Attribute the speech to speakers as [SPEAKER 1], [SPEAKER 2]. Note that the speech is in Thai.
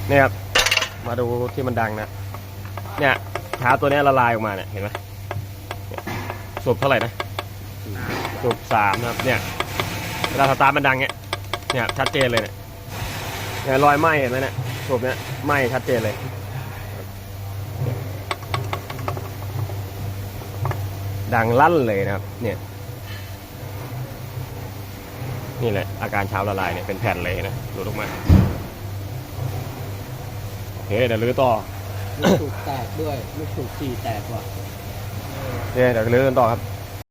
[SPEAKER 1] เนี่ยครับมาดูที่มันดังนะเนี่ยเท้าตัวนี้ละลายออกมาเนี่ยเห็นไหมสูบเท่าไหร่นะสูบ3นะครับเนี่ยเวลาสตาร์ทมันดังเนี่ยชัดเจนเลยเนี่ยรอยไหม้เห็นไหมเนี่ยสูบเนี่ยไหม้ชัดเจนเลยดังลั่นเลยนะครับเนี่ยนี่แหละอาการชาวละลายเนี่ยเป็นแผ่นเลยนะหลุดออกมาโอเคเดี๋ยวลื้อต่อ
[SPEAKER 2] ลูกสูบแตกด้วยลูกสูบ4แตกว่ะ
[SPEAKER 1] เนี่ยเดี๋ยวลื้อกันต่อครับ